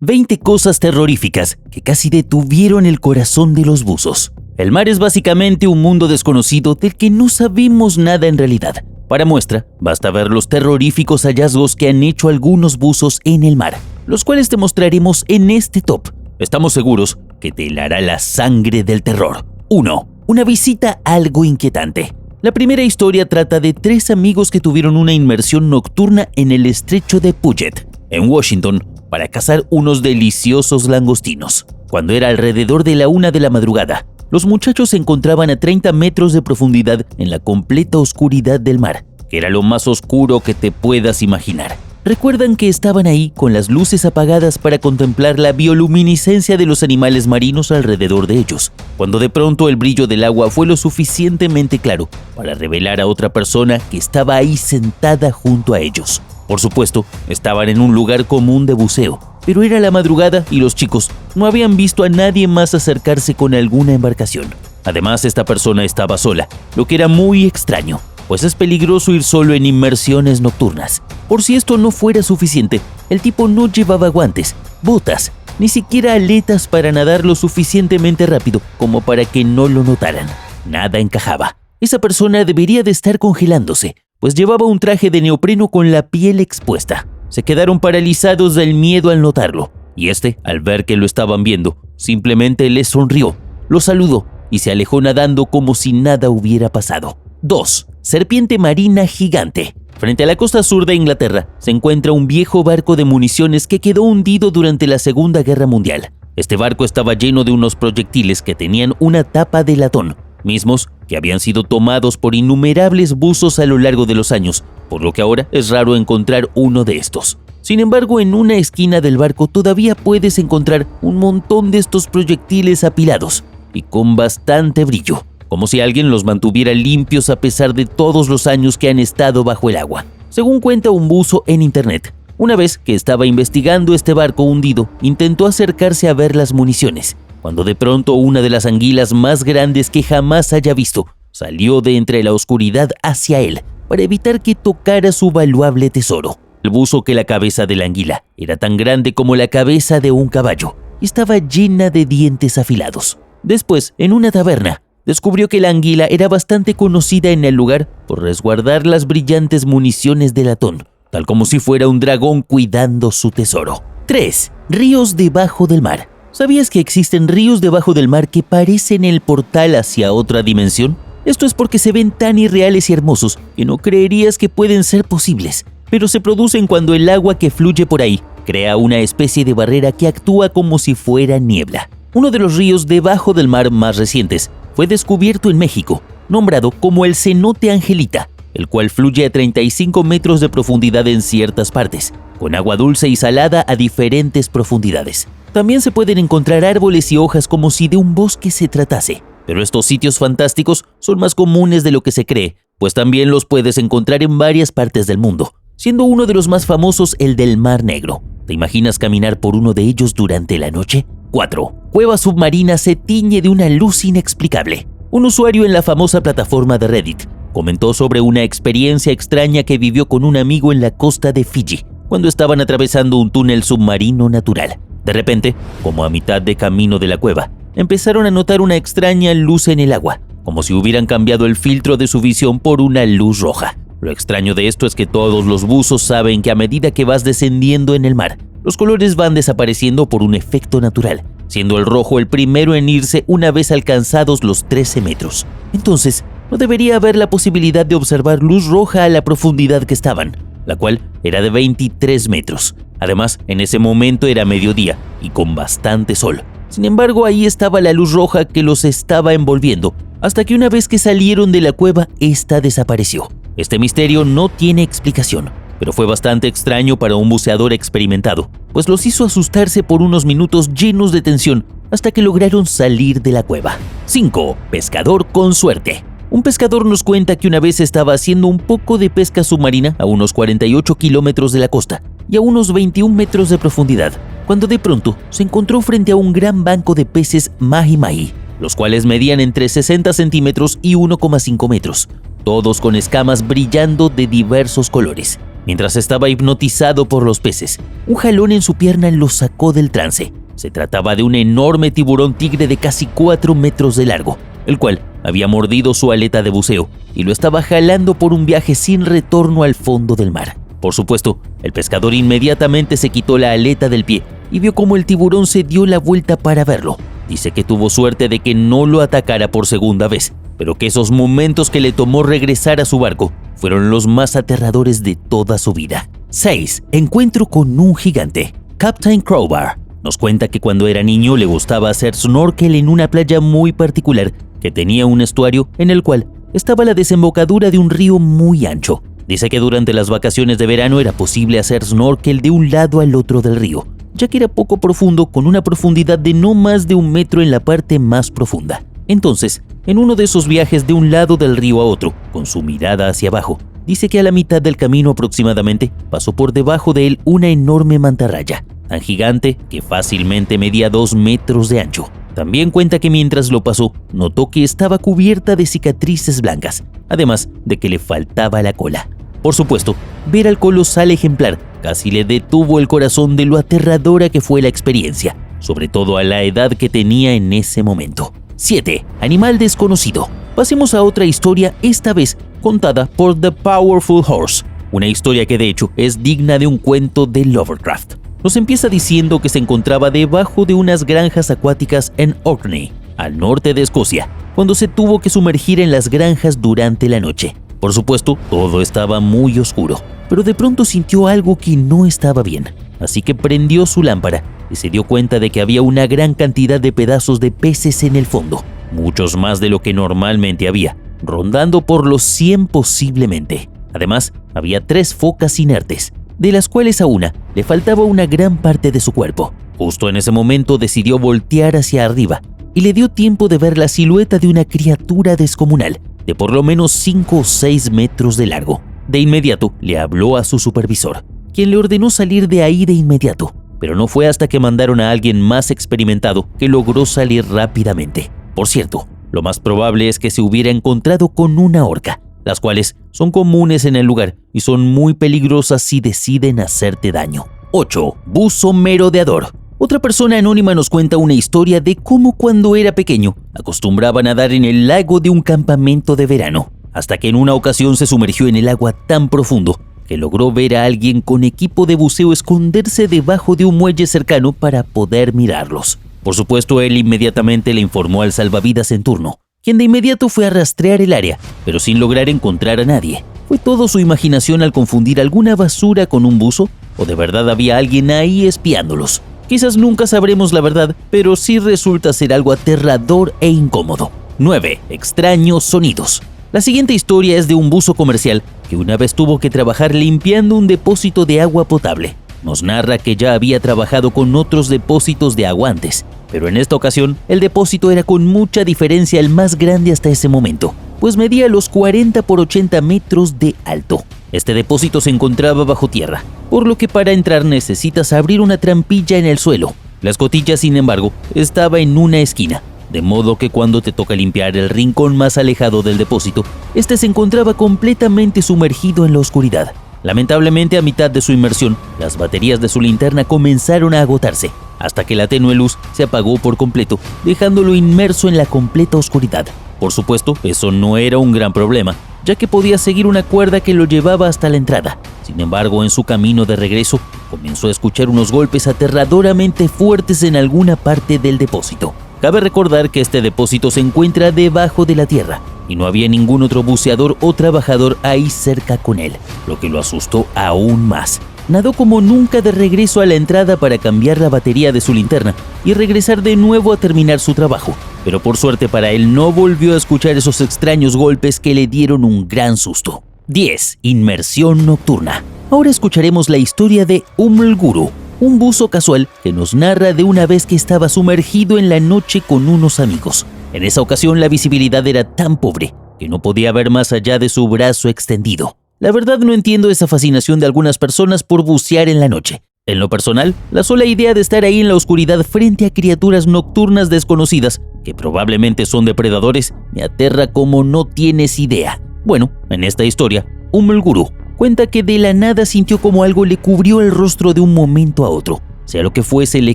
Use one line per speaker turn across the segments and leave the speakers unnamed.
20 cosas terroríficas que casi detuvieron el corazón de los buzos. El mar es básicamente un mundo desconocido del que no sabemos nada en realidad. Para muestra, basta ver los terroríficos hallazgos que han hecho algunos buzos en el mar, los cuales te mostraremos en este top. Estamos seguros que te helará la sangre del terror. 1. Una visita algo inquietante. La primera historia trata de 3 amigos que tuvieron una inmersión nocturna en el estrecho de Puget, en Washington, para cazar unos deliciosos langostinos. Cuando era alrededor de la 1 de la madrugada, los muchachos se encontraban a 30 metros de profundidad en la completa oscuridad del mar, que era lo más oscuro que te puedas imaginar. Recuerdan que estaban ahí con las luces apagadas para contemplar la bioluminiscencia de los animales marinos alrededor de ellos, cuando de pronto el brillo del agua fue lo suficientemente claro para revelar a otra persona que estaba ahí sentada junto a ellos. Por supuesto, estaban en un lugar común de buceo, pero era la madrugada y los chicos no habían visto a nadie más acercarse con alguna embarcación. Además, esta persona estaba sola, lo que era muy extraño, pues es peligroso ir solo en inmersiones nocturnas. Por si esto no fuera suficiente, el tipo no llevaba guantes, botas, ni siquiera aletas para nadar lo suficientemente rápido como para que no lo notaran. Nada encajaba. Esa persona debería de estar congelándose, pues llevaba un traje de neopreno con la piel expuesta. Se quedaron paralizados del miedo al notarlo, y al ver que lo estaban viendo, simplemente les sonrió, lo saludó y se alejó nadando como si nada hubiera pasado. 2. Serpiente marina gigante. Frente a la costa sur de Inglaterra se encuentra un viejo barco de municiones que quedó hundido durante la Segunda Guerra Mundial. Este barco estaba lleno de unos proyectiles que tenían una tapa de latón, mismos que habían sido tomados por innumerables buzos a lo largo de los años, por lo que ahora es raro encontrar uno de estos. Sin embargo, en una esquina del barco todavía puedes encontrar un montón de estos proyectiles apilados y con bastante brillo, como si alguien los mantuviera limpios a pesar de todos los años que han estado bajo el agua. Según cuenta un buzo en internet, una vez que estaba investigando este barco hundido, intentó acercarse a ver las municiones, cuando de pronto una de las anguilas más grandes que jamás haya visto salió de entre la oscuridad hacia él para evitar que tocara su valuable tesoro. El buzo que la cabeza de la anguila era tan grande como la cabeza de un caballo y estaba llena de dientes afilados. Después, en una taberna, descubrió que la anguila era bastante conocida en el lugar por resguardar las brillantes municiones de latón, tal como si fuera un dragón cuidando su tesoro. 3. Ríos debajo del mar. ¿Sabías que existen ríos debajo del mar que parecen el portal hacia otra dimensión? Esto es porque se ven tan irreales y hermosos que no creerías que pueden ser posibles, pero se producen cuando el agua que fluye por ahí crea una especie de barrera que actúa como si fuera niebla. Uno de los ríos debajo del mar más recientes fue descubierto en México, nombrado como el cenote Angelita, el cual fluye a 35 metros de profundidad en ciertas partes, con agua dulce y salada a diferentes profundidades. También se pueden encontrar árboles y hojas como si de un bosque se tratase, pero estos sitios fantásticos son más comunes de lo que se cree, pues también los puedes encontrar en varias partes del mundo, siendo uno de los más famosos el del Mar Negro. ¿Te imaginas caminar por uno de ellos durante la noche? 4. Cueva submarina se tiñe de una luz inexplicable. Un usuario en la famosa plataforma de Reddit comentó sobre una experiencia extraña que vivió con un amigo en la costa de Fiji, cuando estaban atravesando un túnel submarino natural. De repente, como a mitad de camino de la cueva, empezaron a notar una extraña luz en el agua, como si hubieran cambiado el filtro de su visión por una luz roja. Lo extraño de esto es que todos los buzos saben que a medida que vas descendiendo en el mar, los colores van desapareciendo por un efecto natural, siendo el rojo el primero en irse una vez alcanzados los 13 metros. Entonces, no debería haber la posibilidad de observar luz roja a la profundidad que estaban, la cual era de 23 metros. Además, en ese momento era mediodía y con bastante sol. Sin embargo, ahí estaba la luz roja que los estaba envolviendo, hasta que una vez que salieron de la cueva, esta desapareció. Este misterio no tiene explicación, pero fue bastante extraño para un buceador experimentado, pues los hizo asustarse por unos minutos llenos de tensión hasta que lograron salir de la cueva. 5. Pescador con suerte. Un pescador nos cuenta que una vez estaba haciendo un poco de pesca submarina a unos 48 kilómetros de la costa y a unos 21 metros de profundidad, cuando de pronto se encontró frente a un gran banco de peces mahi-mahi, los cuales medían entre 60 centímetros y 1,5 metros, todos con escamas brillando de diversos colores. Mientras estaba hipnotizado por los peces, un jalón en su pierna lo sacó del trance. Se trataba de un enorme tiburón tigre de casi 4 metros de largo, el cual había mordido su aleta de buceo y lo estaba jalando por un viaje sin retorno al fondo del mar. Por supuesto, el pescador inmediatamente se quitó la aleta del pie y vio cómo el tiburón se dio la vuelta para verlo. Dice que tuvo suerte de que no lo atacara por segunda vez, pero que esos momentos que le tomó regresar a su barco fueron los más aterradores de toda su vida. 6. Encuentro con un gigante. Captain Crowbar nos cuenta que cuando era niño le gustaba hacer snorkel en una playa muy particular que tenía un estuario en el cual estaba la desembocadura de un río muy ancho. Dice que durante las vacaciones de verano era posible hacer snorkel de un lado al otro del río, ya que era poco profundo con una profundidad de no más de 1 metro en la parte más profunda. Entonces, en uno de esos viajes de un lado del río a otro, con su mirada hacia abajo, dice que a la mitad del camino aproximadamente pasó por debajo de él una enorme mantarraya, tan gigante que fácilmente medía 2 metros de ancho. También cuenta que mientras lo pasó, notó que estaba cubierta de cicatrices blancas, además de que le faltaba la cola. Por supuesto, ver al colosal ejemplar casi le detuvo el corazón de lo aterradora que fue la experiencia, sobre todo a la edad que tenía en ese momento. 7. Animal desconocido. Pasemos a otra historia, esta vez contada por The Powerful Horse, una historia que de hecho es digna de un cuento de Lovecraft. Nos empieza diciendo que se encontraba debajo de unas granjas acuáticas en Orkney, al norte de Escocia, cuando se tuvo que sumergir en las granjas durante la noche. Por supuesto, todo estaba muy oscuro, pero de pronto sintió algo que no estaba bien, así que prendió su lámpara y se dio cuenta de que había una gran cantidad de pedazos de peces en el fondo, muchos más de lo que normalmente había, rondando por los 100 posiblemente. Además, había 3 focas inertes, de las cuales a una le faltaba una gran parte de su cuerpo. Justo en ese momento decidió voltear hacia arriba y le dio tiempo de ver la silueta de una criatura descomunal, de por lo menos 5 o 6 metros de largo. De inmediato le habló a su supervisor, quien le ordenó salir de ahí de inmediato, pero no fue hasta que mandaron a alguien más experimentado que logró salir rápidamente. Por cierto, lo más probable es que se hubiera encontrado con una orca, las cuales son comunes en el lugar y son muy peligrosas si deciden hacerte daño. 8. Buzo merodeador. Otra persona anónima nos cuenta una historia de cómo cuando era pequeño acostumbraba a nadar en el lago de un campamento de verano, hasta que en una ocasión se sumergió en el agua tan profundo que logró ver a alguien con equipo de buceo esconderse debajo de un muelle cercano para poder mirarlos. Por supuesto, él inmediatamente le informó al salvavidas en turno, quien de inmediato fue a rastrear el área, pero sin lograr encontrar a nadie. ¿Fue todo su imaginación al confundir alguna basura con un buzo? ¿O de verdad había alguien ahí espiándolos? Quizás nunca sabremos la verdad, pero sí resulta ser algo aterrador e incómodo. 9. Extraños sonidos. La siguiente historia es de un buzo comercial que una vez tuvo que trabajar limpiando un depósito de agua potable. Nos narra que ya había trabajado con otros depósitos de agua antes, pero en esta ocasión el depósito era con mucha diferencia el más grande hasta ese momento, pues medía los 40 por 80 metros de alto. Este depósito se encontraba bajo tierra, por lo que para entrar necesitas abrir una trampilla en el suelo. La escotilla, sin embargo, estaba en una esquina, de modo que cuando te toca limpiar el rincón más alejado del depósito, este se encontraba completamente sumergido en la oscuridad. Lamentablemente, a mitad de su inmersión, las baterías de su linterna comenzaron a agotarse, hasta que la tenue luz se apagó por completo, dejándolo inmerso en la completa oscuridad. Por supuesto, eso no era un gran problema, ya que podía seguir una cuerda que lo llevaba hasta la entrada. Sin embargo, en su camino de regreso, comenzó a escuchar unos golpes aterradoramente fuertes en alguna parte del depósito. Cabe recordar que este depósito se encuentra debajo de la tierra y no había ningún otro buceador o trabajador ahí cerca con él, lo que lo asustó aún más. Nadó como nunca de regreso a la entrada para cambiar la batería de su linterna y regresar de nuevo a terminar su trabajo, pero por suerte para él no volvió a escuchar esos extraños golpes que le dieron un gran susto. 10. Inmersión nocturna. Ahora escucharemos la historia de Guru, un buzo casual que nos narra de una vez que estaba sumergido en la noche con unos amigos. En esa ocasión la visibilidad era tan pobre que no podía ver más allá de su brazo extendido. La verdad no entiendo esa fascinación de algunas personas por bucear en la noche. En lo personal, la sola idea de estar ahí en la oscuridad frente a criaturas nocturnas desconocidas, que probablemente son depredadores, me aterra como no tienes idea. Bueno, en esta historia, Guru cuenta que de la nada sintió como algo le cubrió el rostro de un momento a otro. Sea lo que fuese, le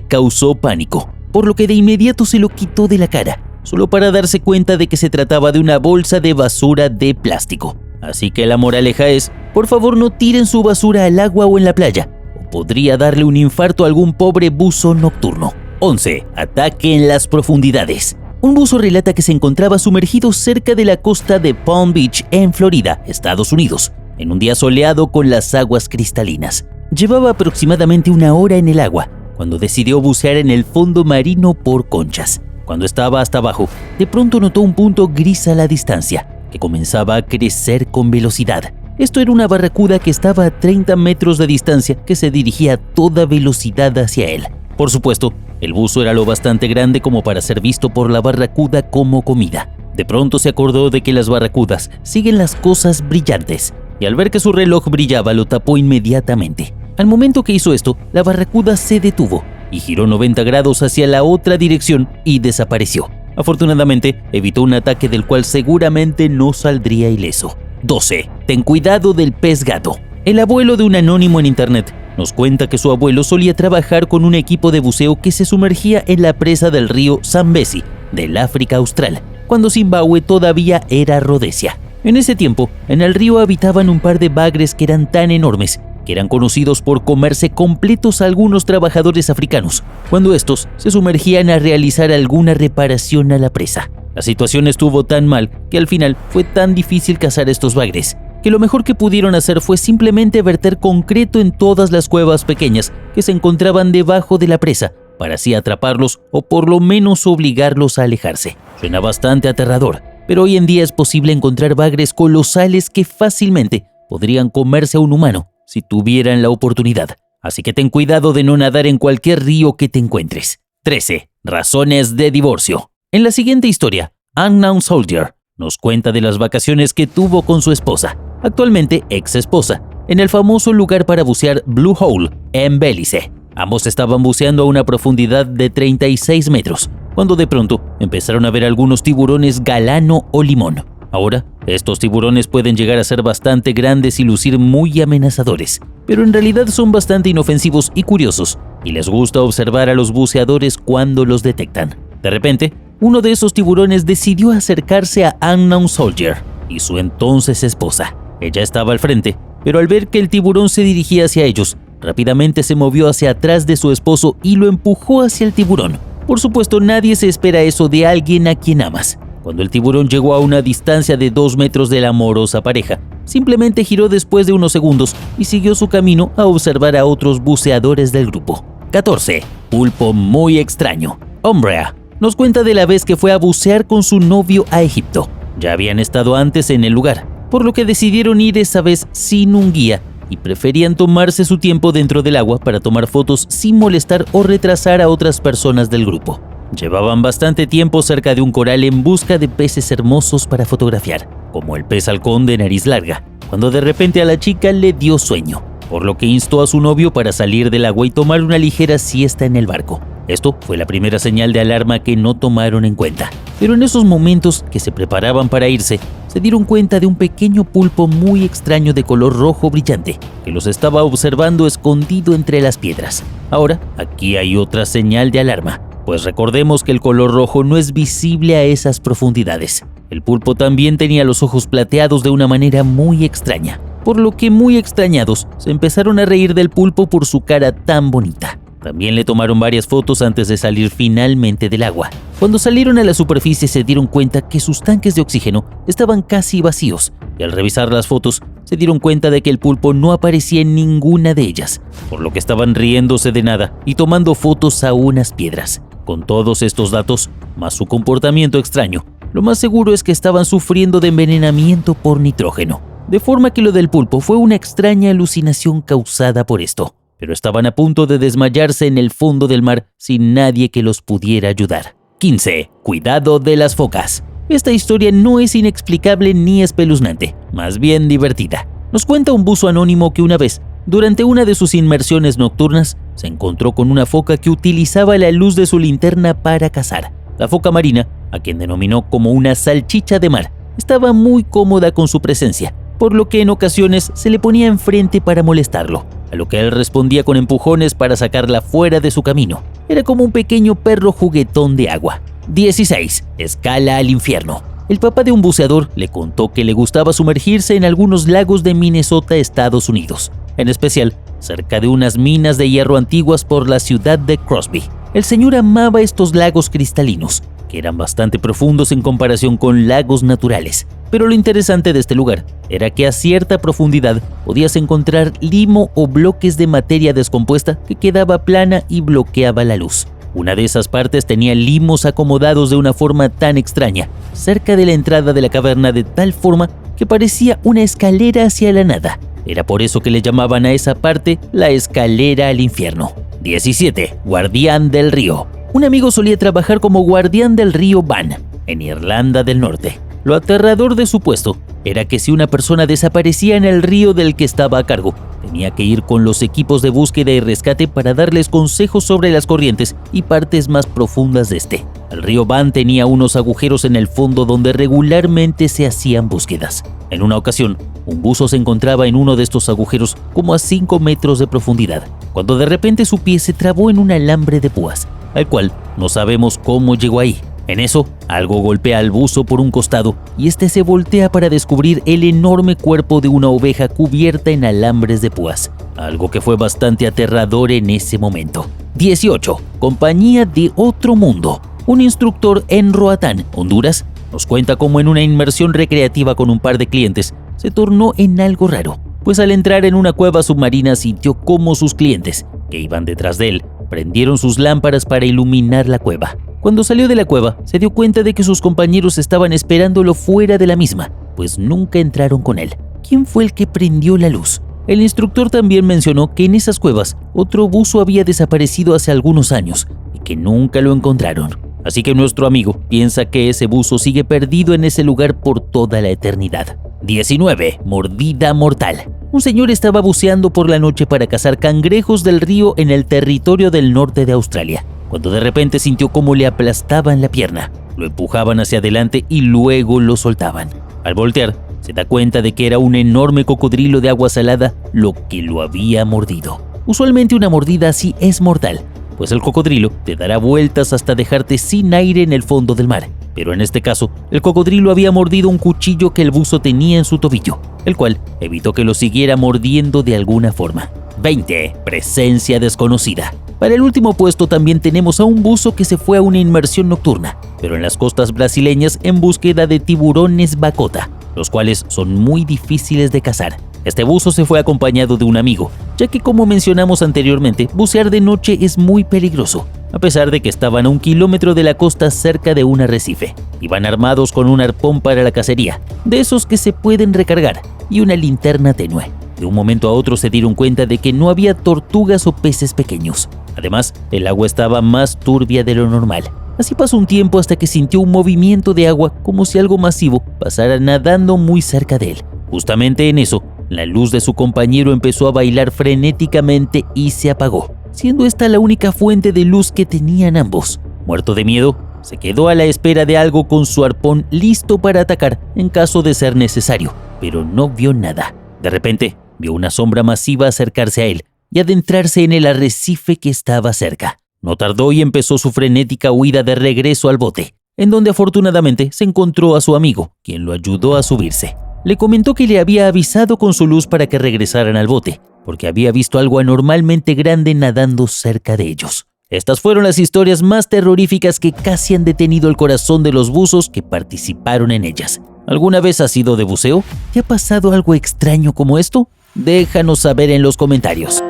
causó pánico, por lo que de inmediato se lo quitó de la cara, solo para darse cuenta de que se trataba de una bolsa de basura de plástico. Así que la moraleja es, por favor no tiren su basura al agua o en la playa, o podría darle un infarto a algún pobre buzo nocturno. 11. Ataque en las profundidades. Un buzo relata que se encontraba sumergido cerca de la costa de Palm Beach, en Florida, Estados Unidos, en un día soleado con las aguas cristalinas. Llevaba aproximadamente una hora en el agua, cuando decidió bucear en el fondo marino por conchas. Cuando estaba hasta abajo, de pronto notó un punto gris a la distancia, que comenzaba a crecer con velocidad. Esto era una barracuda que estaba a 30 metros de distancia, que se dirigía a toda velocidad hacia él. Por supuesto, el buzo era lo bastante grande como para ser visto por la barracuda como comida. De pronto se acordó de que las barracudas siguen las cosas brillantes, y al ver que su reloj brillaba lo tapó inmediatamente. Al momento que hizo esto, la barracuda se detuvo y giró 90 grados hacia la otra dirección y desapareció. Afortunadamente, evitó un ataque del cual seguramente no saldría ileso. 12. Ten cuidado del pez gato. El abuelo de un anónimo en internet nos cuenta que su abuelo solía trabajar con un equipo de buceo que se sumergía en la presa del río Zambezi, del África Austral, cuando Zimbabue todavía era Rodesia. En ese tiempo, en el río habitaban un par de bagres que eran tan enormes que eran conocidos por comerse completos a algunos trabajadores africanos, cuando estos se sumergían a realizar alguna reparación a la presa. La situación estuvo tan mal que al final fue tan difícil cazar estos bagres, que lo mejor que pudieron hacer fue simplemente verter concreto en todas las cuevas pequeñas que se encontraban debajo de la presa, para así atraparlos o por lo menos obligarlos a alejarse. Suena bastante aterrador, pero hoy en día es posible encontrar bagres colosales que fácilmente podrían comerse a un humano si tuvieran la oportunidad. Así que ten cuidado de no nadar en cualquier río que te encuentres. 13. Razones de divorcio. En la siguiente historia, Unknown Soldier nos cuenta de las vacaciones que tuvo con su esposa, actualmente ex esposa, en el famoso lugar para bucear Blue Hole, en Belice. Ambos estaban buceando a una profundidad de 36 metros, cuando de pronto empezaron a ver algunos tiburones galano o limón. Ahora, estos tiburones pueden llegar a ser bastante grandes y lucir muy amenazadores, pero en realidad son bastante inofensivos y curiosos, y les gusta observar a los buceadores cuando los detectan. De repente, uno de esos tiburones decidió acercarse a Unknown Soldier y su entonces esposa. Ella estaba al frente, pero al ver que el tiburón se dirigía hacia ellos, rápidamente se movió hacia atrás de su esposo y lo empujó hacia el tiburón. Por supuesto, nadie se espera eso de alguien a quien amas. Cuando el tiburón llegó a una distancia de 2 metros de la amorosa pareja, simplemente giró después de unos segundos y siguió su camino a observar a otros buceadores del grupo. 14. Pulpo muy extraño. Umbrea nos cuenta de la vez que fue a bucear con su novio a Egipto. Ya habían estado antes en el lugar, por lo que decidieron ir esa vez sin un guía y preferían tomarse su tiempo dentro del agua para tomar fotos sin molestar o retrasar a otras personas del grupo. Llevaban bastante tiempo cerca de un coral en busca de peces hermosos para fotografiar, como el pez halcón de nariz larga, cuando de repente a la chica le dio sueño, por lo que instó a su novio para salir del agua y tomar una ligera siesta en el barco. Esto fue la primera señal de alarma que no tomaron en cuenta, pero en esos momentos que se preparaban para irse, se dieron cuenta de un pequeño pulpo muy extraño de color rojo brillante, que los estaba observando escondido entre las piedras. Ahora, aquí hay otra señal de alarma, pues recordemos que el color rojo no es visible a esas profundidades. El pulpo también tenía los ojos plateados de una manera muy extraña, por lo que muy extrañados se empezaron a reír del pulpo por su cara tan bonita. También le tomaron varias fotos antes de salir finalmente del agua. Cuando salieron a la superficie se dieron cuenta que sus tanques de oxígeno estaban casi vacíos, y al revisar las fotos se dieron cuenta de que el pulpo no aparecía en ninguna de ellas, por lo que estaban riéndose de nada y tomando fotos a unas piedras. Con todos estos datos, más su comportamiento extraño, lo más seguro es que estaban sufriendo de envenenamiento por nitrógeno, de forma que lo del pulpo fue una extraña alucinación causada por esto, pero estaban a punto de desmayarse en el fondo del mar sin nadie que los pudiera ayudar. 15. Cuidado de las focas. Esta historia no es inexplicable ni espeluznante, más bien divertida. Nos cuenta un buzo anónimo que una vez, durante una de sus inmersiones nocturnas, se encontró con una foca que utilizaba la luz de su linterna para cazar. La foca marina, a quien denominó como una salchicha de mar, estaba muy cómoda con su presencia, por lo que en ocasiones se le ponía enfrente para molestarlo, a lo que él respondía con empujones para sacarla fuera de su camino. Era como un pequeño perro juguetón de agua. 16. Escala al infierno. El papá de un buceador le contó que le gustaba sumergirse en algunos lagos de Minnesota, Estados Unidos, en especial cerca de unas minas de hierro antiguas por la ciudad de Crosby. El señor amaba estos lagos cristalinos, que eran bastante profundos en comparación con lagos naturales. Pero lo interesante de este lugar era que a cierta profundidad podías encontrar limo o bloques de materia descompuesta que quedaba plana y bloqueaba la luz. Una de esas partes tenía limos acomodados de una forma tan extraña, cerca de la entrada de la caverna, de tal forma que parecía una escalera hacia la nada. Era por eso que le llamaban a esa parte la escalera al infierno. 17. Guardián del río. Un amigo solía trabajar como guardián del río Bann, en Irlanda del Norte. Lo aterrador de su puesto era que si una persona desaparecía en el río del que estaba a cargo, tenía que ir con los equipos de búsqueda y rescate para darles consejos sobre las corrientes y partes más profundas de este. El río Bann tenía unos agujeros en el fondo donde regularmente se hacían búsquedas. En una ocasión, un buzo se encontraba en uno de estos agujeros como a 5 metros de profundidad, cuando de repente su pie se trabó en un alambre de púas, al cual no sabemos cómo llegó ahí. En eso, algo golpea al buzo por un costado y este se voltea para descubrir el enorme cuerpo de una oveja cubierta en alambres de púas, algo que fue bastante aterrador en ese momento. 18. Compañía de otro mundo. Un instructor en Roatán, Honduras, nos cuenta cómo en una inmersión recreativa con un par de clientes se tornó en algo raro, pues al entrar en una cueva submarina sintió cómo sus clientes, que iban detrás de él, prendieron sus lámparas para iluminar la cueva. Cuando salió de la cueva, se dio cuenta de que sus compañeros estaban esperándolo fuera de la misma, pues nunca entraron con él. ¿Quién fue el que prendió la luz? El instructor también mencionó que en esas cuevas otro buzo había desaparecido hace algunos años y que nunca lo encontraron. Así que nuestro amigo piensa que ese buzo sigue perdido en ese lugar por toda la eternidad. 19. Mordida mortal. Un señor estaba buceando por la noche para cazar cangrejos del río en el territorio del norte de Australia, cuando de repente sintió cómo le aplastaban la pierna, lo empujaban hacia adelante y luego lo soltaban. Al voltear, se da cuenta de que era un enorme cocodrilo de agua salada lo que lo había mordido. Usualmente una mordida así es mortal, pues el cocodrilo te dará vueltas hasta dejarte sin aire en el fondo del mar. Pero en este caso, el cocodrilo había mordido un cuchillo que el buzo tenía en su tobillo, el cual evitó que lo siguiera mordiendo de alguna forma. 20. Presencia desconocida. Para el último puesto también tenemos a un buzo que se fue a una inmersión nocturna, pero en las costas brasileñas en búsqueda de tiburones bacota, los cuales son muy difíciles de cazar. Este buzo se fue acompañado de un amigo, ya que como mencionamos anteriormente, bucear de noche es muy peligroso, a pesar de que estaban a 1 kilómetro de la costa cerca de un arrecife. Iban armados con un arpón para la cacería, de esos que se pueden recargar, y una linterna tenue. De un momento a otro se dieron cuenta de que no había tortugas o peces pequeños. Además, el agua estaba más turbia de lo normal. Así pasó un tiempo hasta que sintió un movimiento de agua como si algo masivo pasara nadando muy cerca de él. Justamente en eso, la luz de su compañero empezó a bailar frenéticamente y se apagó, siendo esta la única fuente de luz que tenían ambos. Muerto de miedo, se quedó a la espera de algo con su arpón listo para atacar en caso de ser necesario, pero no vio nada. De repente, vio una sombra masiva acercarse a él y adentrarse en el arrecife que estaba cerca. No tardó y empezó su frenética huida de regreso al bote, en donde afortunadamente se encontró a su amigo, quien lo ayudó a subirse. Le comentó que le había avisado con su luz para que regresaran al bote, porque había visto algo anormalmente grande nadando cerca de ellos. Estas fueron las historias más terroríficas que casi han detenido el corazón de los buzos que participaron en ellas. ¿Alguna vez has ido de buceo? ¿Te ha pasado algo extraño como esto? Déjanos saber en los comentarios.